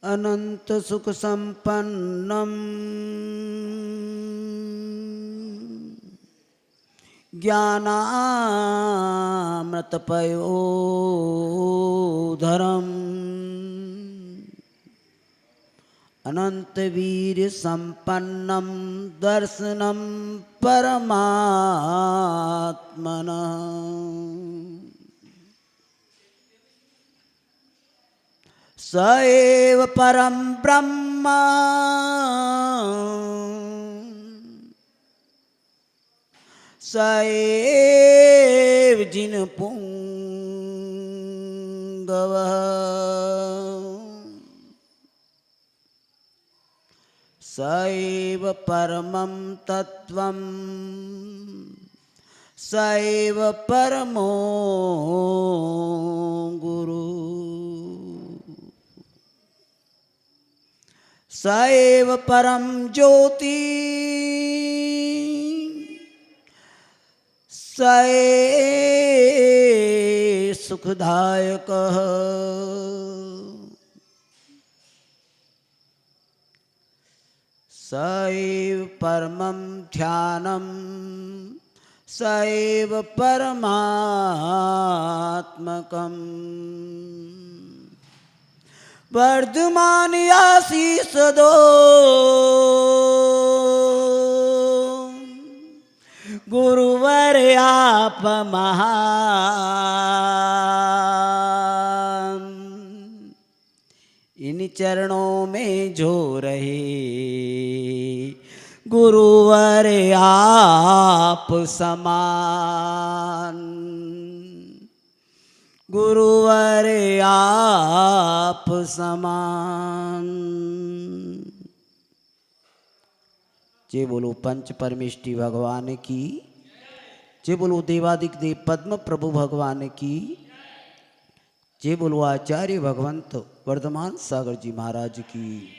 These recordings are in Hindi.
अनंत सुख संपन्नम ज्ञानामृतपयोधरम् अनंत वीर संपन्नम दर्शनम परमात्मनः स एव परम ब्रह्म स एव जिन पुंगवः स एव परमं तत्त्वं स एव परमो गुरु स एव परम ज्योति स एव सुखदायकः स एव परमं ध्यानं स एव परमात्मकम् वर्धमान आशीष दो गुरुवर आप महान इन चरणों में जो रहे गुरुवर आप समान गुरुवर आप समान। जे बोलो पंच परमेष्टि भगवान की, जे बोलो देवादिक देव पद्म प्रभु भगवान की, जे बोलो आचार्य भगवंत वर्धमान सागर जी महाराज की।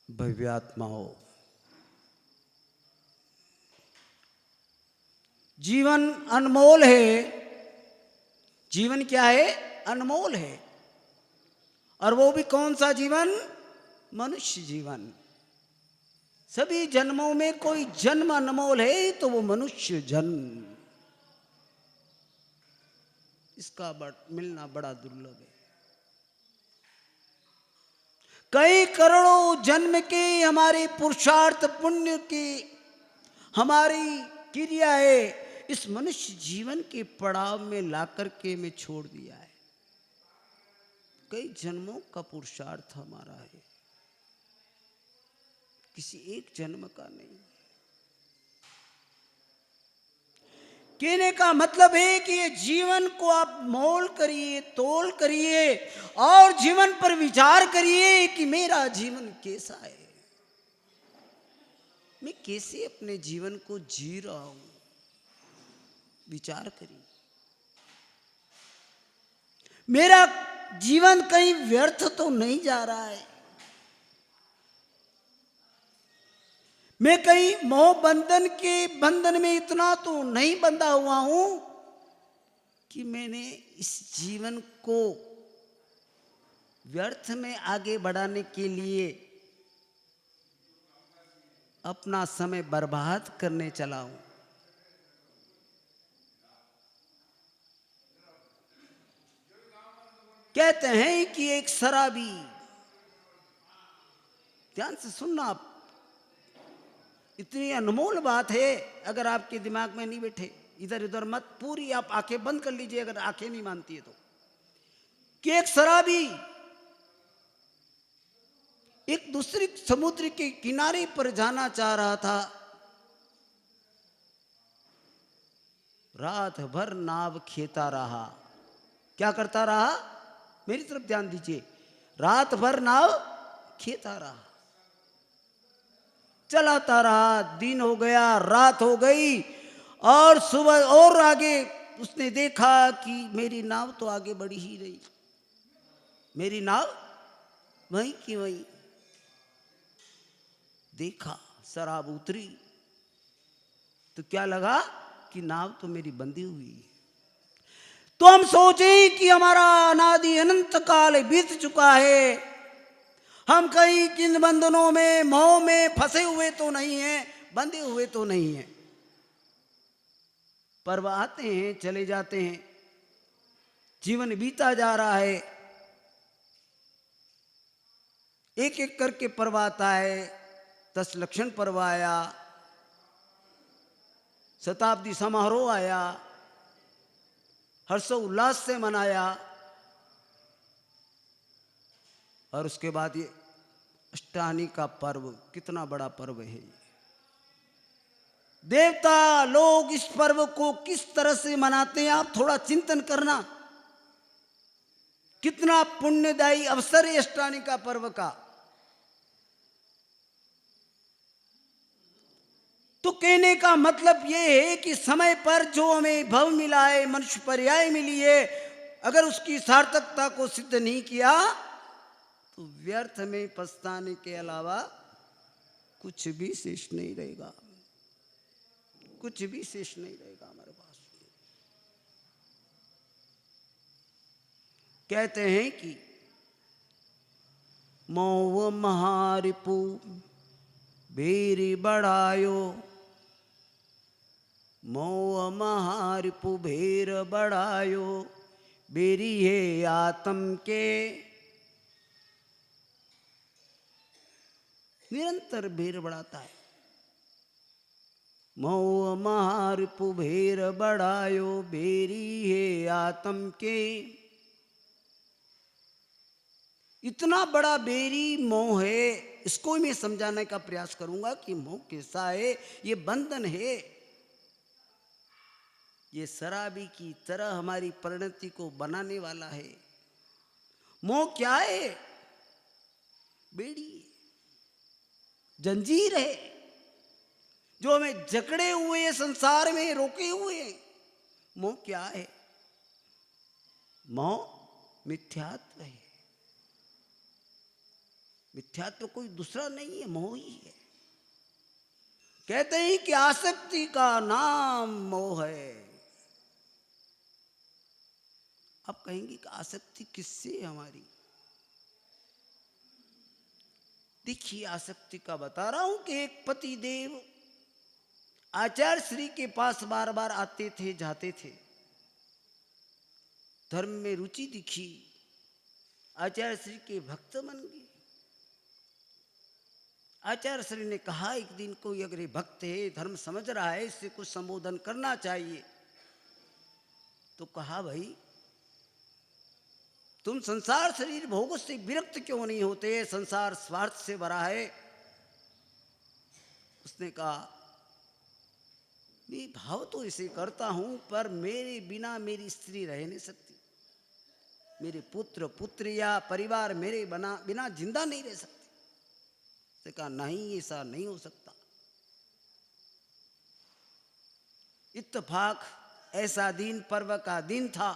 भव्यात्माओं, जीवन अनमोल है। जीवन क्या है? अनमोल है। और वो भी कौन सा जीवन? मनुष्य जीवन। सभी जन्मों में कोई जन्म अनमोल है तो वो मनुष्य जन्म। इसका मिलना बड़ा दुर्लभ है। कई करोड़ों जन्म के हमारे पुरुषार्थ पुण्य की हमारी क्रियाएं इस मनुष्य जीवन के पड़ाव में लाकर के मैं छोड़ दिया है। कई जन्मों का पुरुषार्थ हमारा है, किसी एक जन्म का नहीं। कहने का मतलब है कि ये जीवन को आप मोल करिए, तोल करिए और जीवन पर विचार करिए कि मेरा जीवन कैसा है, मैं कैसे अपने जीवन को जी रहा हूं। विचार करिए, मेरा जीवन कहीं व्यर्थ तो नहीं जा रहा है। मैं कहीं मोह बंधन के बंधन में इतना तो नहीं बंधा हुआ हूं कि मैंने इस जीवन को व्यर्थ में आगे बढ़ाने के लिए अपना समय बर्बाद करने चला हूं। कहते हैं कि एक शराबी, ध्यान से सुनना आप, इतनी अनमोल बात है, अगर आपके दिमाग में नहीं बैठे इधर उधर मत, पूरी आप आंखें बंद कर लीजिए अगर आंखें नहीं मानती है तो। कि एक शराबी एक दूसरे समुद्र के किनारे पर जाना चाह रहा था। रात भर नाव खेता रहा। क्या करता रहा? मेरी तरफ ध्यान दीजिए। रात भर नाव खेता रहा, चलाता रहा। दिन हो गया, रात हो गई और सुबह और आगे उसने देखा कि मेरी नाव तो आगे बढ़ी ही नहीं, मेरी नाव वहीं की वहीं। देखा शराब उतरी तो क्या लगा की नाव तो मेरी बंधी हुई है। तो हम सोचें कि हमारा अनादि अनंत काल बीत चुका है, हम कहीं किन बंधनों में मोह में फंसे हुए तो नहीं हैं, बंधे हुए तो नहीं हैं। पर्व आते हैं चले जाते हैं, जीवन बीता जा रहा है, एक एक करके पर्व आता है। 10 लक्षण पर्व आया, शताब्दी समारोह आया, हर्षोल्लास से मनाया, और उसके बाद ये अष्टहानी का पर्व, कितना बड़ा पर्व है ये। देवता लोग इस पर्व को किस तरह से मनाते हैं, आप थोड़ा चिंतन करना। कितना पुण्यदायी अवसर है अष्टहानी का पर्व का। तो कहने का मतलब यह है कि समय पर जो हमें भव मिला है, मनुष्य पर्याय मिली है, अगर उसकी सार्थकता को सिद्ध नहीं किया तो व्यर्थ में पछताने के अलावा कुछ भी शेष नहीं रहेगा, कुछ भी शेष नहीं रहेगा हमारे पास। कहते हैं कि मोह महारिपु भेरी बढ़ायो, मोह महारिपु भेर बढ़ायो, बेरी है आत्म के। निरंतर भेर बढ़ाता है। मोह महारिपु भेर बढ़ायो, बेरी है आत्म के। इतना बड़ा बेरी मोह है, इसको मैं समझाने का प्रयास करूंगा कि मोह कैसा है। ये बंधन है, ये शराबी की तरह हमारी परिणति को बनाने वाला है। मोह क्या है? बेड़ी, जंजीर है जो हमें जकड़े हुए संसार में रोके हुए हैं। मोह क्या है? मोह मिथ्यात्व है। मिथ्यात्व कोई दूसरा नहीं है, मोह ही है। कहते हैं कि आसक्ति का नाम मोह है। अब कहेंगे कि आसक्ति किससे है हमारी? देखिए, आसक्ति का बता रहा हूं कि एक पति देव आचार्य श्री के पास बार बार आते थे, जाते थे। धर्म में रुचि दिखी, आचार्य श्री के भक्त बन गए। आचार्य श्री ने कहा एक दिन कोई अगर ये भक्त है, धर्म समझ रहा है, इससे कुछ संबोधन करना चाहिए। तो कहा भाई तुम संसार शरीर भोग से विरक्त क्यों नहीं होते? संसार स्वार्थ से भरा है। उसने कहा मैं भाव तो इसे करता हूं, पर मेरे बिना मेरी स्त्री रह नहीं सकती, मेरे पुत्र पुत्रिया परिवार मेरे बिना जिंदा नहीं रह सकते। उसने कहा नहीं, ऐसा नहीं हो सकता। इत्तेफाक ऐसा दिन पर्व का दिन था,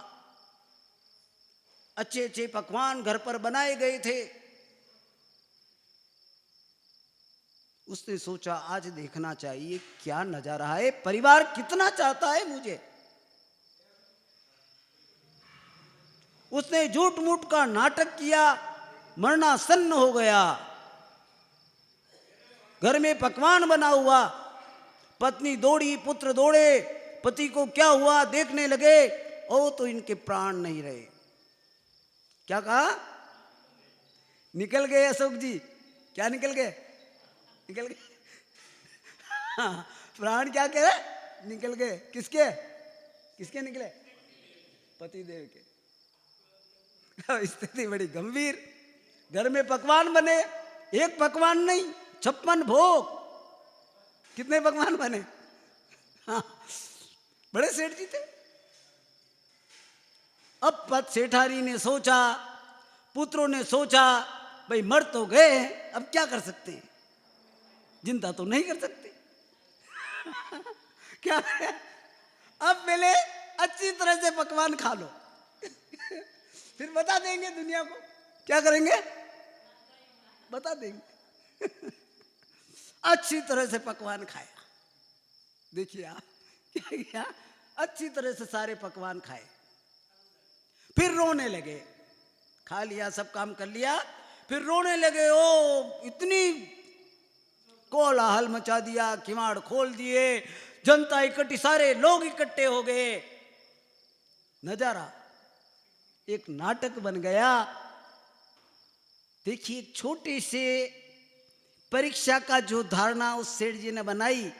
अच्छे अच्छे पकवान घर पर बनाए गए थे। उसने सोचा आज देखना चाहिए क्या नजारा है, परिवार कितना चाहता है मुझे। उसने झूठ मूठ का नाटक किया, मरणासन्न हो गया। घर में पकवान बना हुआ, पत्नी दौड़ी, पुत्र दौड़े, पति को क्या हुआ देखने लगे, ओ तो इनके प्राण नहीं रहे। क्या कहा? निकल गए अशोक जी। क्या निकल गए? निकल गए। हाँ, प्राण क्या कह रहे? निकल गए। किसके? किसके निकले? पति देव के। स्थिति बड़ी गंभीर। घर में पकवान बने, एक पकवान नहीं 56 भोग। कितने पकवान बने? हाँ, बड़े सेठ जी थे। अब पत सेठारी ने सोचा, पुत्रों ने सोचा, भाई मर तो गए, अब क्या कर सकते हैं, जिंदा तो नहीं कर सकते। क्या करें? अब पहले अच्छी तरह से पकवान खा लो, फिर बता देंगे दुनिया को। क्या करेंगे? बता देंगे। अच्छी तरह से पकवान खाया। देखिए आप, क्या किया? अच्छी तरह से सारे पकवान खाए, फिर रोने लगे। खा लिया, सब काम कर लिया, फिर रोने लगे। ओ इतनी कोलाहल मचा दिया, किवाड़ खोल दिए, जनता इकट्ठी, सारे लोग इकट्ठे हो गए। नजारा एक नाटक बन गया। देखिए, एक छोटे से परीक्षा का जो धारणा उस सेठ जी ने बनाई,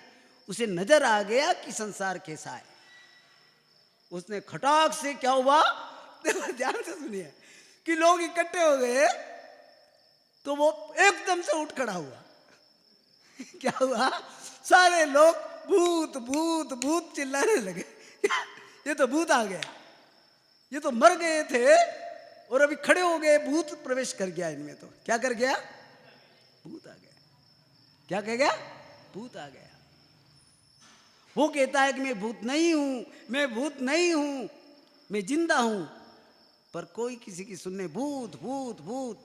उसे नजर आ गया कि संसार कैसा है। उसने खटाक से, क्या हुआ ध्यान से सुनिए, कि लोग इकट्ठे हो गए तो वो एकदम से उठ खड़ा हुआ। क्या हुआ? सारे लोग भूत भूत भूत चिल्लाने लगे। ये तो भूत आ गया, ये तो मर गए थे और अभी खड़े हो गए, भूत प्रवेश कर गया इनमें। तो क्या कर गया? भूत आ गया। क्या कह गया? भूत आ गया। वो कहता है कि मैं भूत नहीं हूं, मैं भूत नहीं हूं, मैं जिंदा हूं, पर कोई किसी की सुनने, भूत भूत भूत,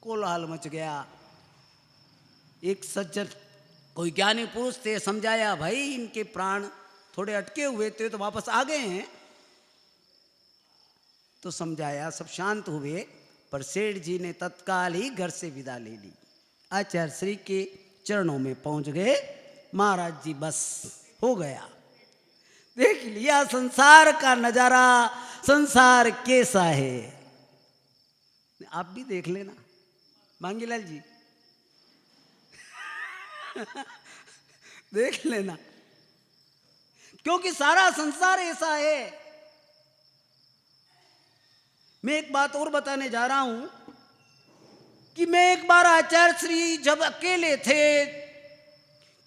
कोलाहल मच गया। एक सज्जन, कोई ज्ञानी पुरुष थे, समझाया, भाई इनके प्राण थोड़े अटके हुए थे तो वापस आ गए हैं। तो समझाया, सब शांत हुए, पर सेठ जी ने तत्काल ही घर से विदा ले ली। आचार्य श्री के चरणों में पहुंच गए। महाराज जी बस हो गया, देख लिया संसार का नजारा, संसार कैसा है। आप भी देख लेना मांगीलाल जी। देख लेना, क्योंकि सारा संसार ऐसा है। मैं एक बात और बताने जा रहा हूं कि मैं एक बार आचार्य श्री जब अकेले थे,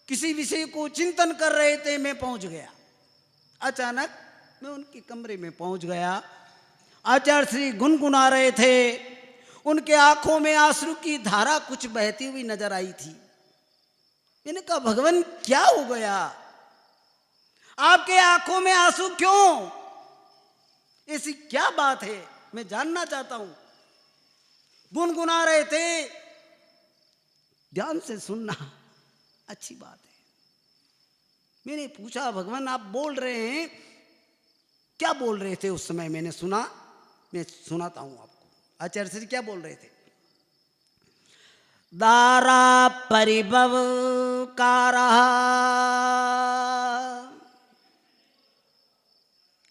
किसी विषय को चिंतन कर रहे थे, मैं पहुंच गया। अचानक मैं उनके कमरे में पहुंच गया। आचार्य श्री गुनगुना रहे थे, उनके आंखों में आंसू की धारा कुछ बहती हुई नजर आई थी। मैंने कहा, भगवान क्या हो गया, आपके आंखों में आंसू क्यों? ऐसी क्या बात है, मैं जानना चाहता हूं। गुनगुना रहे थे, ध्यान से सुनना, अच्छी बात है। मैंने पूछा, भगवान आप बोल रहे हैं, क्या बोल रहे थे उस समय? मैंने सुना, मैं सुनाता हूं आपको। आचार्य श्री क्या बोल रहे थे? दारा परिभव कारः,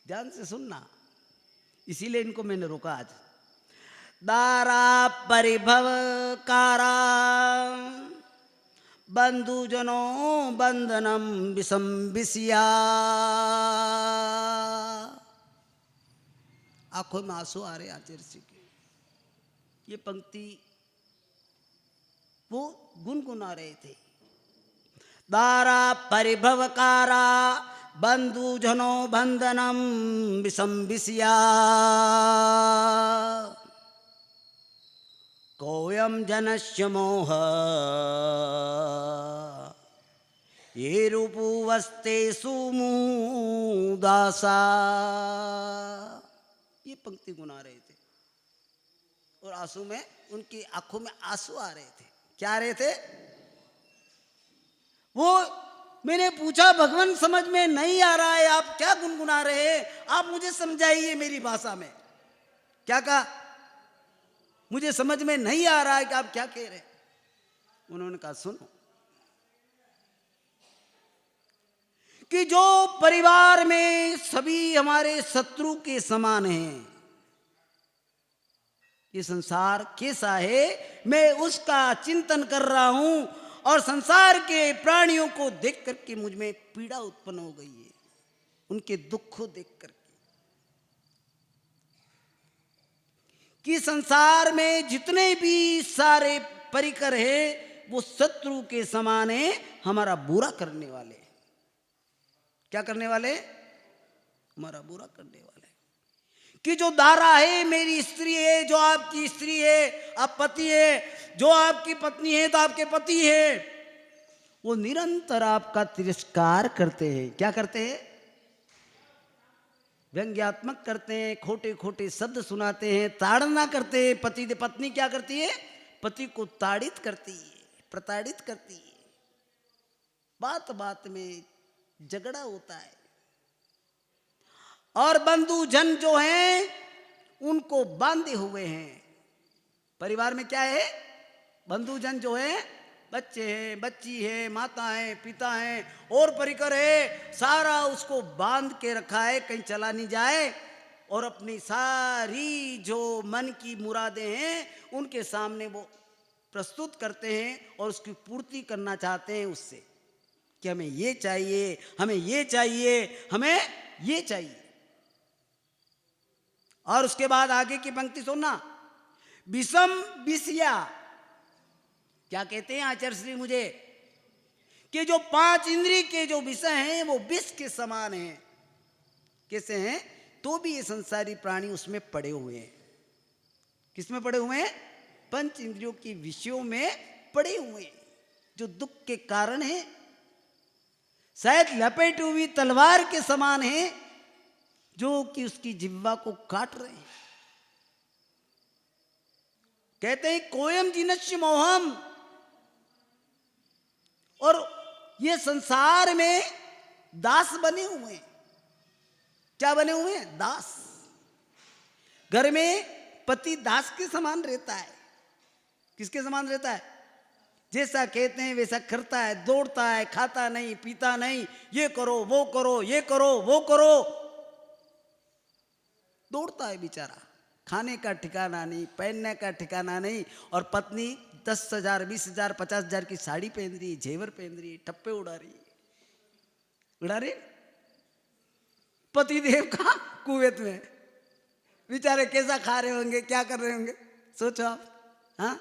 ध्यान से सुनना, इसीलिए इनको मैंने रोका आज। दारा परिभव कारा बंधुजनों बंधनम विसंबिसिया। आंखों में आंसू आ रहे आचार्य जी के। ये पंक्ति वो गुनगुना रहे थे। दारा परिभवकारा बंधुजनों बंधनम विसंबिसिया, कोयम जनस्य मोह ये रूपुवस्ते सुमुदासा। ये पंक्ति गुना रहे थे और आंसू में, उनकी आंखों में आंसू आ रहे थे। क्या आ रहे थे वो? मैंने पूछा, भगवान समझ में नहीं आ रहा है, आप क्या गुनगुना रहे हैं, आप मुझे समझाइए मेरी भाषा में। क्या कहा? मुझे समझ में नहीं आ रहा है कि आप क्या कह रहे हैं। उन्होंने कहा, सुनो, कि जो परिवार में सभी हमारे शत्रु के समान हैं, ये संसार कैसा है, मैं उसका चिंतन कर रहा हूं, और संसार के प्राणियों को देख करके मुझ में पीड़ा उत्पन्न हो गई है, उनके दुख को देख करके, कि संसार में जितने भी सारे परिकर हैं वो शत्रु के समान है, हमारा बुरा करने वाले। क्या करने वाले? हमारा बुरा करने वाले। कि जो दारा है मेरी स्त्री है, जो आपकी स्त्री है, आप पति है, जो आपकी पत्नी है तो आपके पति है, वो निरंतर आपका तिरस्कार करते हैं। क्या करते हैं? व्यंग्यात्मक करते हैं, खोटे खोटे शब्द सुनाते हैं, ताड़ना करते हैं। पति पत्नी क्या करती है? पति को ताड़ित करती है, प्रताड़ित करती है, बात बात में झगड़ा होता है, और बंधु जन जो हैं उनको बांधे हुए हैं। परिवार में क्या है? बंधु जन जो है, बच्चे हैं, बच्ची है, माता है, पिता है और परिकर है, सारा उसको बांध के रखा है, कहीं चला नहीं जाए। और अपनी सारी जो मन की मुरादें हैं उनके सामने वो प्रस्तुत करते हैं और उसकी पूर्ति करना चाहते हैं उससे, कि हमें ये चाहिए, हमें ये चाहिए, हमें ये चाहिए। और उसके बाद आगे की पंक्ति सुनना, विषम विषया। क्या कहते हैं आचार्य श्री मुझे? कि जो 5 इंद्रिय के जो विषय हैं वो विष के समान हैं। कैसे हैं? तो भी ये संसारी प्राणी उसमें पड़े हुए हैं। किसमें पड़े हुए हैं? 5 इंद्रियों के विषयों में पड़े हुए हैं, जो दुख के कारण है। शायद लपेटी हुई तलवार के समान है, जो कि उसकी जिह्वा को काट रहे हैं। कहते हैं कोयम जिनस्य मोहम। और ये संसार में दास बने हुए हैं। क्या बने हुए हैं? दास। घर में पति दास के समान रहता है। किसके समान रहता है? जैसा कहते हैं वैसा करता है, दौड़ता है, खाता नहीं, पीता नहीं, ये करो, वो करो, ये करो, वो करो, दौड़ता है बेचारा। खाने का ठिकाना नहीं, पहनने का ठिकाना नहीं। और पत्नी 10,000, 20,000, 50,000 की साड़ी पहन रही, जेवर पहन रही, टप्पे उड़ा रही। पतिदेव का कुवैत में, बेचारे कैसा खा रहे होंगे, क्या कर रहे होंगे, सोचो आप। हाँ।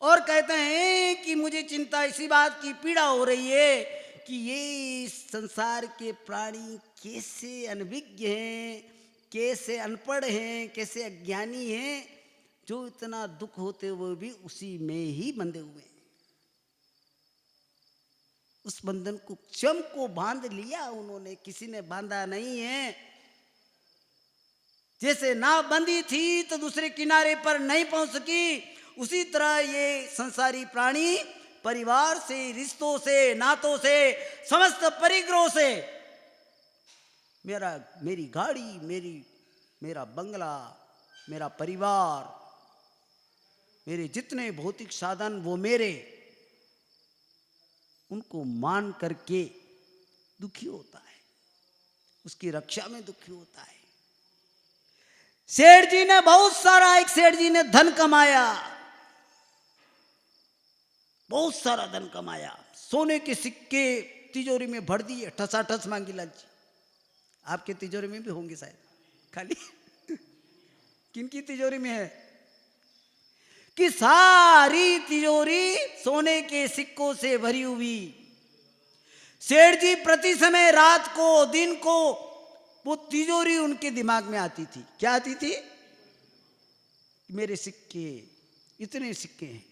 और कहते हैं कि मुझे चिंता इसी बात की, पीड़ा हो रही है कि ये संसार के प्राणी कैसे अनभिज्ञ हैं, कैसे अनपढ़ हैं, कैसे अज्ञानी हैं, जो इतना दुख होते हुए भी उसी में ही बंधे हुए हैं। उस बंधन को, चम को बांध लिया उन्होंने, किसी ने बांधा नहीं है। जैसे नाव बंधी थी तो दूसरे किनारे पर नहीं पहुंच सकी, उसी तरह ये संसारी प्राणी परिवार से, रिश्तों से, नातों से, समस्त परिग्रहों से, मेरी गाड़ी, मेरा बंगला, मेरा परिवार, मेरे जितने भौतिक साधन वो मेरे, उनको मान करके दुखी होता है, उसकी रक्षा में दुखी होता है। सेठ जी ने बहुत सारा, एक सेठ जी ने धन कमाया, बहुत सारा धन कमाया, सोने के सिक्के तिजोरी में भर दिए, ठसाठस मांगी लाल जी। आपके तिजोरी में भी होंगे शायद, खाली किनकी तिजोरी में है कि सारी तिजोरी सोने के सिक्कों से भरी हुई। सेठ जी प्रति समय, रात को, दिन को, वो तिजोरी उनके दिमाग में आती थी। क्या आती थी? मेरे सिक्के, इतने सिक्के हैं।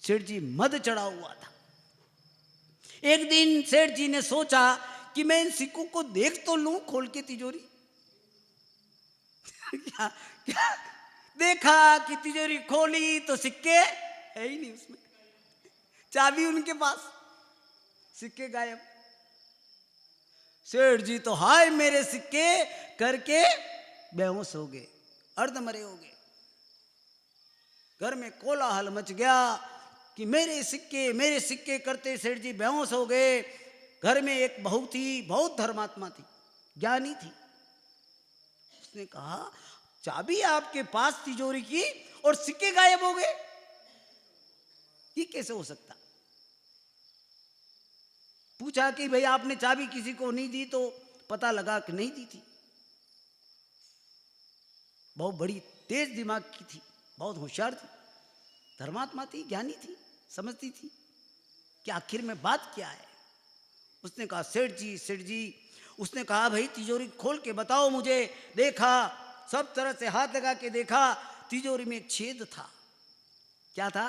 सेठ जी मद चढ़ा हुआ था। एक दिन सेठ जी ने सोचा कि मैं इन सिक्कों को देख तो लूं खोल के तिजोरी। क्या देखा कि तिजोरी खोली तो सिक्के है ही नहीं उसमें, चाबी उनके पास, सिक्के गायब। सेठ जी तो हाय मेरे सिक्के करके बेहोश हो गए, अर्धमरे हो गए। घर में कोलाहल मच गया कि मेरे सिक्के करते सेठ जी बेहोश हो गए। घर में एक बहू थी, बहुत धर्मात्मा थी, ज्ञानी थी। उसने कहा चाबी आपके पास तिजोरी की और सिक्के गायब हो गए, ये कैसे हो सकता? पूछा कि भाई आपने चाबी किसी को नहीं दी, तो पता लगा कि नहीं दी थी। बहुत बड़ी तेज दिमाग की थी, बहुत होशियार थी, धर्मात्मा थी, ज्ञानी थी, समझती थी कि आखिर में बात क्या है। उसने कहा सेठ जी, उसने कहा भाई तिजोरी खोल के बताओ मुझे। देखा, सब तरह से हाथ लगा के देखा, तिजोरी में एक छेद था। क्या था?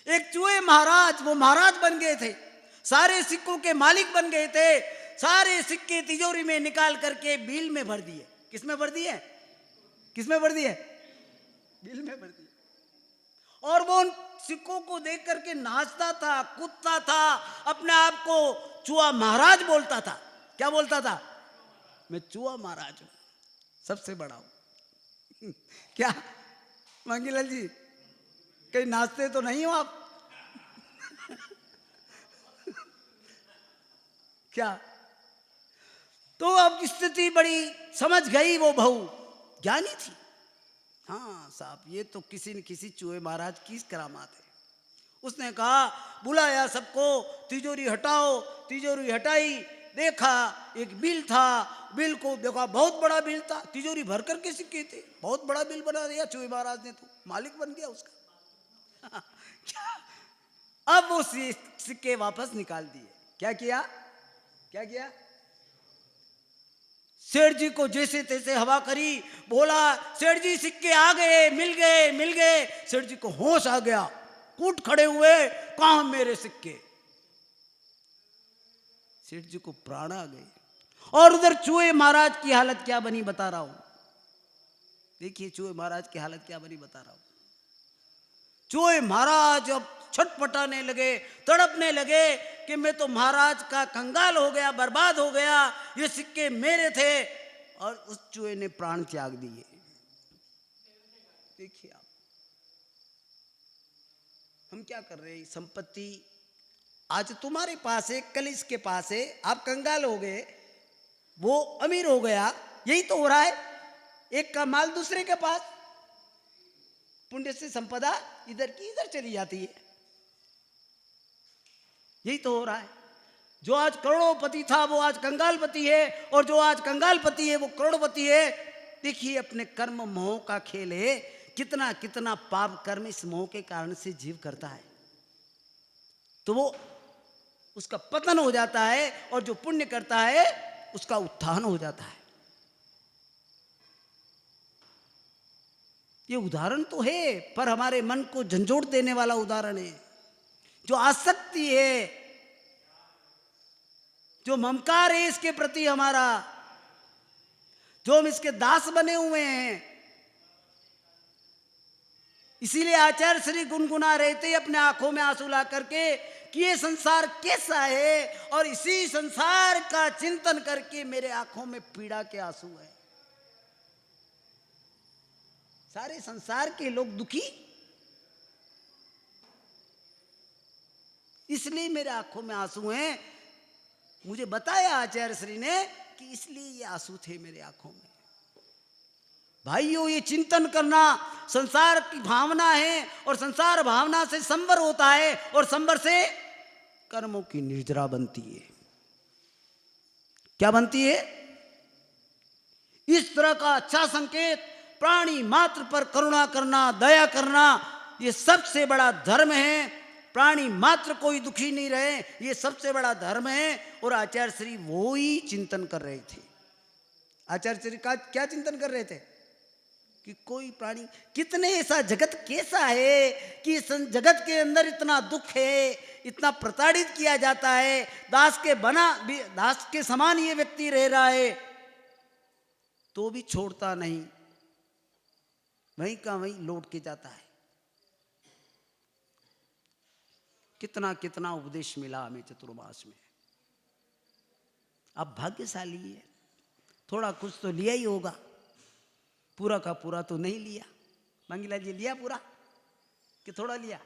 एक चूहे महाराज, वो महाराज बन गए थे, सारे सिक्कों के मालिक बन गए थे। सारे सिक्के तिजोरी में निकाल करके बिल में भर दिए। किसमें भर दिए? किसमें भर दिए? बिल में भर दिए। और वो उन सिक्कों को देख करके नाचता था, कूदता था, अपने आप को चूहा महाराज बोलता था। क्या बोलता था? मैं चूहा महाराज हूं, सबसे बड़ा हूं। क्या मंगीलाल जी, कहीं नाचते तो नहीं हो आप? क्या? तो अब स्थिति बड़ी समझ गई, वो बहू ज्ञानी थी। हाँ साहब, ये तो किसी न किसी चूहे महाराज की करामात है। उसने कहा, बुलाया सबको, तिजोरी हटाओ। तिजोरी हटाई, देखा एक बिल था। बिल को देखा, बहुत बड़ा बिल था, तिजोरी भर करके सिक्के थे। बहुत बड़ा बिल बना दिया चूहे महाराज ने, तो मालिक बन गया उसका। क्या? अब वो सिक्के वापस निकाल दिए। क्या किया? क्या किया? सेठ जी को जैसे तैसे हवा करी, बोला सेठ जी सिक्के आ गए, मिल गए, मिल गए। सेठ जी को होश आ गया, कूट खड़े हुए, कहां मेरे सिक्के? सेठ जी को प्राण आ गए। और उधर चूहे महाराज की हालत क्या बनी बता रहा हूं। देखिए चूहे महाराज की हालत क्या बनी बता रहा हूं। चूहे महाराज अब छटपटाने लगे, तड़पने लगे कि मैं तो महाराज का कंगाल हो गया, बर्बाद हो गया, ये सिक्के मेरे थे। और उस चूहे ने प्राण त्याग दिए। देखिए आप, हम क्या कर रहे हैं? संपत्ति आज तुम्हारे पास है, कल इसके पास है, आप कंगाल हो गए, वो अमीर हो गया। यही तो हो रहा है, एक का माल दूसरे के पास। पुण्य से संपदा इधर की इधर चली जाती है। यही तो हो रहा है। जो आज करोड़पति था वो आज कंगालपति है, और जो आज कंगालपति है वो करोड़पति है। देखिए अपने कर्म मोह का खेल है। कितना कितना पाप कर्म इस मोह के कारण से जीव करता है, तो वो उसका पतन हो जाता है, और जो पुण्य करता है उसका उत्थान हो जाता है। ये उदाहरण तो है, पर हमारे मन को झंझोड़ देने वाला उदाहरण है। जो आसक्ति है, जो ममकार है इसके प्रति हमारा, जो हम इसके दास बने हुए हैं। इसीलिए आचार्य श्री गुनगुना रहे थे अपने आंखों में आंसू ला करके कि ये संसार कैसा है, और इसी संसार का चिंतन करके मेरे आंखों में पीड़ा के आंसू है। सारे संसार के लोग दुखी, इसलिए मेरे आंखों में आंसू हैं। मुझे बताया आचार्य श्री ने कि इसलिए ये आंसू थे मेरे आंखों में। भाइयों, ये चिंतन करना संसार की भावना है, और संसार भावना से संवर होता है, और संवर से कर्मों की निर्जरा बनती है। क्या बनती है? इस तरह का अच्छा संकेत, प्राणी मात्र पर करुणा करना, दया करना, ये सबसे बड़ा धर्म है। प्राणी मात्र कोई दुखी नहीं रहे, ये सबसे बड़ा धर्म है। और आचार्य श्री वो ही चिंतन कर रहे थे। आचार्य श्री का क्या चिंतन कर रहे थे? कि कोई प्राणी, कितने ऐसा जगत कैसा है कि इस जगत के अंदर इतना दुख है, इतना प्रताड़ित किया जाता है, दास के समान ये व्यक्ति रह रहा है, तो भी छोड़ता नहीं, वहीं का वहीं लौट के जाता है। कितना कितना उपदेश मिला हमें चतुर्मास में। अब भाग्यशाली है, थोड़ा कुछ तो लिया ही होगा, पूरा का पूरा तो नहीं लिया। मंगीलाल जी, लिया पूरा कि थोड़ा लिया?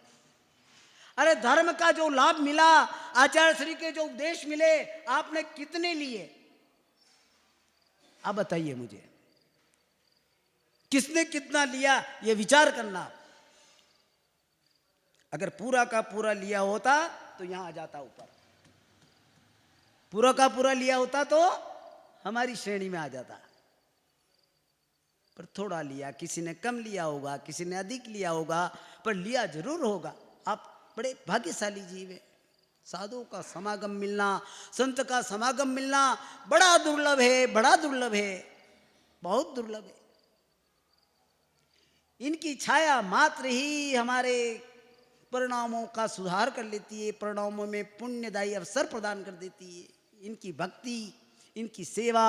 अरे धर्म का जो लाभ मिला, आचार्य श्री के जो उपदेश मिले, आपने कितने लिए? आप बताइए मुझे, किसने कितना लिया, ये विचार करना। अगर पूरा का पूरा लिया होता तो यहां आ जाता ऊपर, पूरा का पूरा लिया होता तो हमारी श्रेणी में आ जाता। पर थोड़ा लिया, किसी ने कम लिया होगा, किसी ने अधिक लिया होगा, पर लिया जरूर होगा। आप बड़े भाग्यशाली जीव है। साधुओं का समागम मिलना, संत का समागम मिलना बड़ा दुर्लभ है, बड़ा दुर्लभ है, बहुत दुर्लभ है। इनकी छाया मात्र ही हमारे परिणामों का सुधार कर लेती है, परिणामों में पुण्यदायी अवसर प्रदान कर देती है। इनकी भक्ति, इनकी सेवा,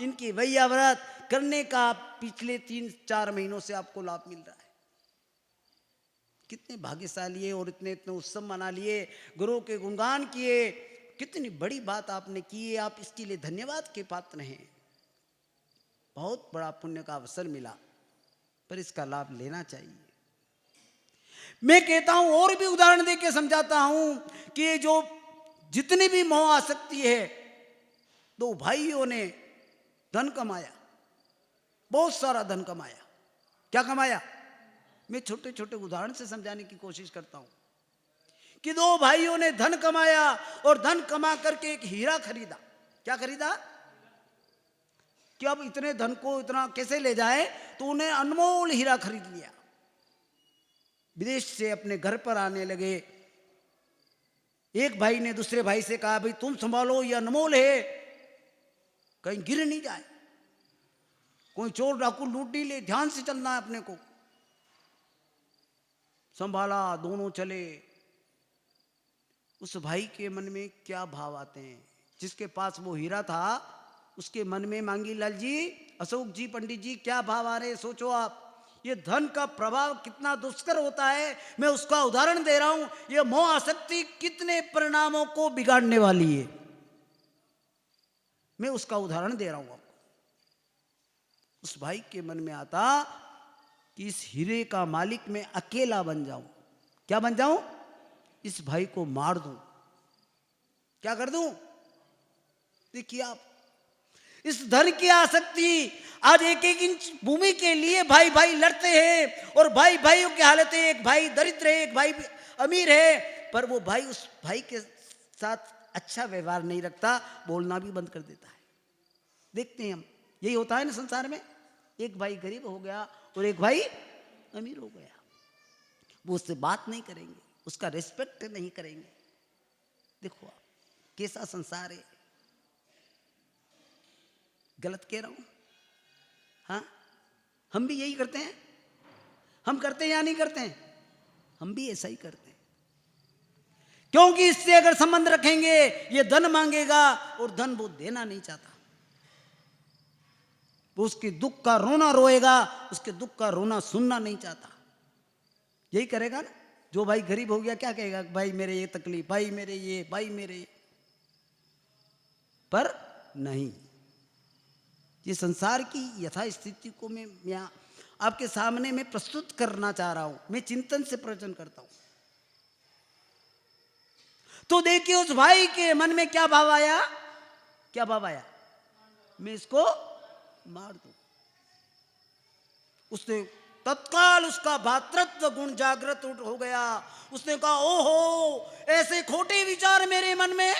इनकी वैयाव्रत करने का पिछले 3-4 महीनों से आपको लाभ मिल रहा है। कितने भाग्यशाली है। और इतने इतने उत्सव मना लिए, गुरु के गुणगान किए, कितनी बड़ी बात आपने की है, आप इसके लिए धन्यवाद के पात्र हैं। बहुत बड़ा पुण्य का अवसर मिला, पर इसका लाभ लेना चाहिए। मैं कहता हूं और भी उदाहरण देके समझाता हूं कि जो जितनी भी मोह आसक्ति है, दो भाइयों ने धन कमाया, बहुत सारा धन कमाया। क्या कमाया? मैं छोटे छोटे उदाहरण से समझाने की कोशिश करता हूं कि दो भाइयों ने धन कमाया और धन कमा करके एक हीरा खरीदा। क्या खरीदा? कि अब इतने धन को इतना कैसे ले जाए, तो उन्हें अनमोल हीरा खरीद लिया। विदेश से अपने घर पर आने लगे। एक भाई ने दूसरे भाई से कहा, भाई तुम संभालो, ये अनमोल है, कहीं गिर नहीं जाए, कोई चोर डाकू लूट नहीं ले, ध्यान से चलना है अपने को। संभाला, दोनों चले। उस भाई के मन में क्या भाव आते हैं? जिसके पास वो हीरा था, उसके मन में, मांगी लाल जी, अशोक जी, पंडित जी, क्या भाव आ रहे हैं? सोचो आप। ये धन का प्रभाव कितना दुष्कर होता है, मैं उसका उदाहरण दे रहा हूं। ये मोह आसक्ति कितने परिणामों को बिगाड़ने वाली है, मैं उसका उदाहरण दे रहा हूं आपको। उस भाई के मन में आता कि इस हीरे का मालिक मैं अकेला बन जाऊं। क्या बन जाऊं? इस भाई को मार दूं। क्या कर दूं? देखिए आप, इस धन की आसक्ति, आज एक एक इंच भूमि के लिए भाई भाई लड़ते हैं, और भाई भाइयों की हालत है, एक भाई दरिद्र है, एक भाई अमीर है, पर वो भाई उस भाई के साथ अच्छा व्यवहार नहीं रखता, बोलना भी बंद कर देता है। देखते हैं हम, यही होता है ना संसार में। एक भाई गरीब हो गया और एक भाई अमीर हो गया, वो उससे बात नहीं करेंगे, उसका रिस्पेक्ट नहीं करेंगे। देखो आप कैसा संसार है। गलत कह रहा हूं? हाँ, हम भी यही करते हैं। हम करते हैं या नहीं करते हैं? हम भी ऐसा ही करते हैं, क्योंकि इससे अगर संबंध रखेंगे, ये धन मांगेगा और धन वो देना नहीं चाहता। वो उसके दुख का रोना रोएगा, उसके दुख का रोना सुनना नहीं चाहता। यही करेगा ना। जो भाई गरीब हो गया क्या कहेगा? भाई मेरे ये तकलीफ, भाई मेरे ये, भाई मेरे ये। पर नहीं, ये संसार की यथा स्थिति को मैं यहाँ आपके सामने में प्रस्तुत करना चाह रहा हूं। मैं चिंतन से प्रवचन करता हूं। तो देखिए उस भाई के मन में क्या भाव आया? क्या भाव आया? मैं इसको मार दूं। उसने तत्काल, उसका भातृत्व गुण जागृत हो गया। उसने कहा, ओहो, ऐसे खोटे विचार मेरे मन में,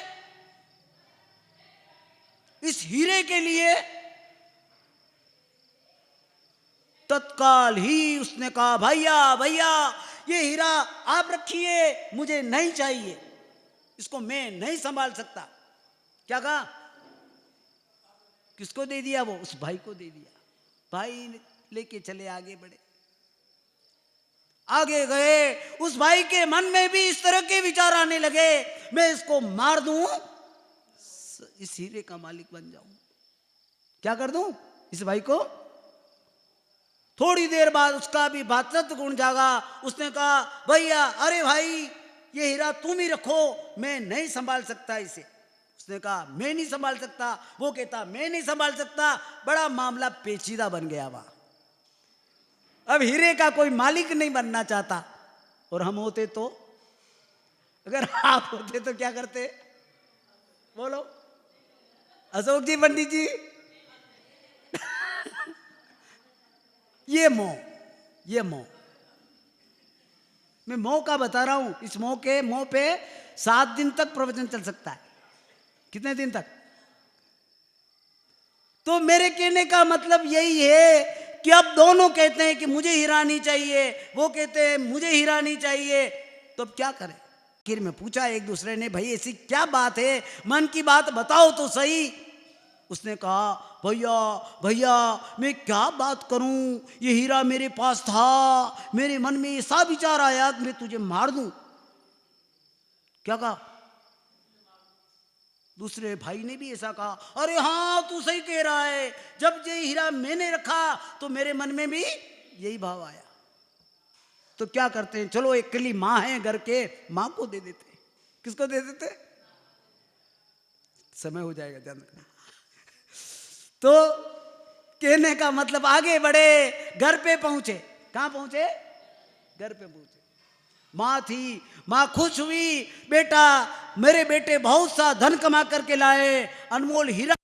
इस हीरे के लिए। तत्काल ही उसने कहा, भैया भैया, ये हीरा आप रखिए, मुझे नहीं चाहिए, इसको मैं नहीं संभाल सकता। क्या कहा? किसको दे दिया? वो उस भाई को दे दिया। भाई लेके चले, आगे बढ़े, आगे गए। उस भाई के मन में भी इस तरह के विचार आने लगे, मैं इसको मार दूं, इस हीरे का मालिक बन जाऊं। क्या कर दूं? इस भाई को। थोड़ी देर बाद उसका भी भातृत्व गुण जागा। उसने कहा, भैया, अरे भाई, ये हीरा तुम ही रखो, मैं नहीं संभाल सकता इसे। उसने कहा, मैं नहीं संभाल सकता। वो कहता, मैं नहीं संभाल सकता। बड़ा मामला पेचीदा बन गया वहां। अब हीरे का कोई मालिक नहीं बनना चाहता। और हम होते तो, अगर आप होते तो क्या करते? बोलो अशोक जी, पंडित जी। ये मोह मैं मोह का बता रहा हूं। इस मोह पे 7 दिन तक प्रवचन चल सकता है। कितने दिन तक? तो मेरे कहने का मतलब यही है कि अब दोनों कहते हैं कि मुझे हीरा नहीं चाहिए, वो कहते हैं मुझे हीरा नहीं चाहिए, तो अब क्या करें? आखिर में पूछा एक दूसरे ने, भाई ऐसी क्या बात है, मन की बात बताओ तो सही। उसने कहा, भैया भैया, मैं क्या बात करूं, ये हीरा मेरे पास था, मेरे मन में ऐसा विचार आया कि मैं तुझे मार दूं। क्या कहा? दूसरे भाई ने भी ऐसा कहा, अरे हाँ, तू सही कह रहा है, जब ये हीरा मैंने रखा तो मेरे मन में भी यही भाव आया। तो क्या करते हैं, चलो अकेली माँ है घर के, माँ को दे देते। किसको दे देते? समय हो जाएगा, ध्यान रखना। तो कहने का मतलब आगे बढ़े, घर पे पहुंचे। कहां पहुंचे? घर पे पहुंचे। माँ थी, माँ खुश हुई, बेटा मेरे बेटे बहुत सा धन कमा करके लाए, अनमोल हीरा